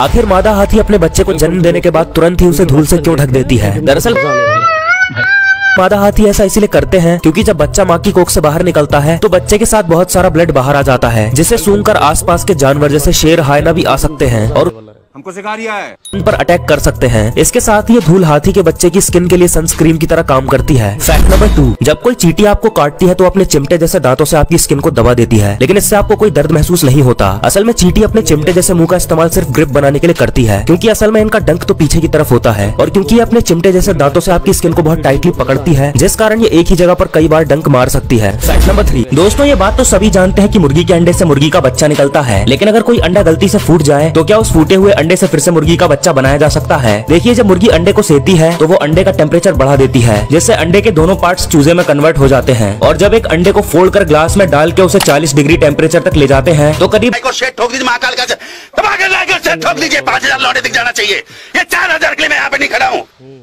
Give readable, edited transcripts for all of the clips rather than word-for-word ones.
आखिर मादा हाथी अपने बच्चे को जन्म देने के बाद तुरंत ही उसे धूल से क्यों ढक देती है? दरअसल मादा हाथी ऐसा इसीलिए करते हैं क्योंकि जब बच्चा माँ की कोख से बाहर निकलता है तो बच्चे के साथ बहुत सारा ब्लड बाहर आ जाता है, जिसे सूंघकर आसपास के जानवर जैसे शेर, हायना भी आ सकते हैं और हमको सिखा रिया है उन पर अटैक कर सकते हैं। इसके साथ ये धूल हाथी के बच्चे की स्किन के लिए सनस्क्रीन की तरह काम करती है। फैक्ट नंबर 2, जब कोई चींटी आपको काटती है तो अपने चिमटे जैसे दांतों से आपकी स्किन को दबा देती है, लेकिन इससे आपको कोई दर्द महसूस नहीं होता। असल में चींटी अपने चिमटे जैसे मुंह का इस्तेमाल सिर्फ ग्रिप बनाने के लिए करती है, क्योंकि असल में इनका डंक तो पीछे की तरफ होता है और क्योंकि ये अपने चिमटे जैसे दांतों से आपकी स्किन को बहुत टाइटली पकड़ती है, जिस कारण ये एक ही जगह पर कई बार डंक मार सकती है। फैक्ट नंबर 3, दोस्तों ये बात तो सभी जानते हैं कि मुर्गी के अंडे से मुर्गी का बच्चा निकलता है, लेकिन अगर कोई अंडा गलती से फूट जाए तो क्या उस फूटे हुए अंडे से फिर से मुर्गी का बच्चा बनाया जा सकता है? देखिए, जब मुर्गी अंडे को सेती है तो वो अंडे का टेम्परेचर बढ़ा देती है, जिससे अंडे के दोनों पार्ट्स चूजे में कन्वर्ट हो जाते हैं और जब एक अंडे को फोल्ड कर ग्लास में डाल के उसे 40 डिग्री टेम्परेचर तक ले जाते हैं तो करीब 5,000 लौटे दिख जाना चाहिए। ये 4,000 के लिए मैं यहाँ पे नहीं खड़ा हूँ।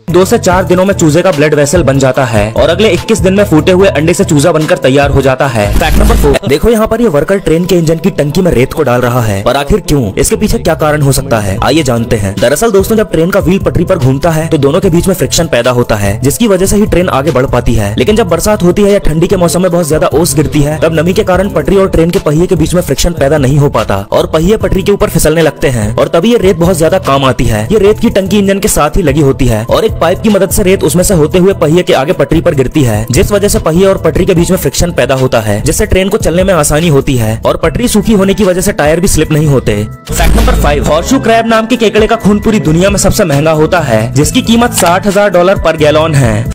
2 से 4 दिनों में चूजे का ब्लड वेसल बन जाता है और अगले 21 दिन में फूटे हुए अंडे से चूजा बनकर तैयार हो जाता है। फैक्ट नंबर 4, देखो यहाँ पर ये वर्कर ट्रेन के इंजन की टंकी में रेत को डाल रहा है, और आखिर क्यों? इसके पीछे क्या कारण हो सकता है, आइए जानते हैं। दरअसल दोस्तों, जब ट्रेन का व्हील पटरी पर घूमता है तो दोनों के बीच में फ्रिक्शन पैदा होता है, जिसकी वजह से ही ट्रेन आगे बढ़ पाती है। लेकिन जब बरसात होती है या ठंडी के मौसम में बहुत ज्यादा ओस गिरती है, तब नमी के कारण पटरी और ट्रेन के पहिए के बीच में फ्रिक्शन पैदा नहीं हो पाता और पहिए पटरी के ऊपर फिसलने लगते हैं, और तभी ये रेत बहुत ज्यादा काम आती है। ये रेत की टंकी इंजन के साथ ही लगी होती है और एक पाइप की मदद से रेत उसमें से होते हुए पहिए के आगे पटरी पर गिरती है, जिस वजह से पहिए और पटरी के बीच में फ्रिक्शन पैदा होता है, जिससे ट्रेन को चलने में आसानी होती है और पटरी सूखी होने की वजह से टायर भी स्लिप नहीं होते। फैक्ट नंबर 5, हॉर्सशू क्रैब नाम के केकड़े का खून पूरी दुनिया में सबसे महंगा होता है, जिसकी कीमत $60,000 पर गैलन है।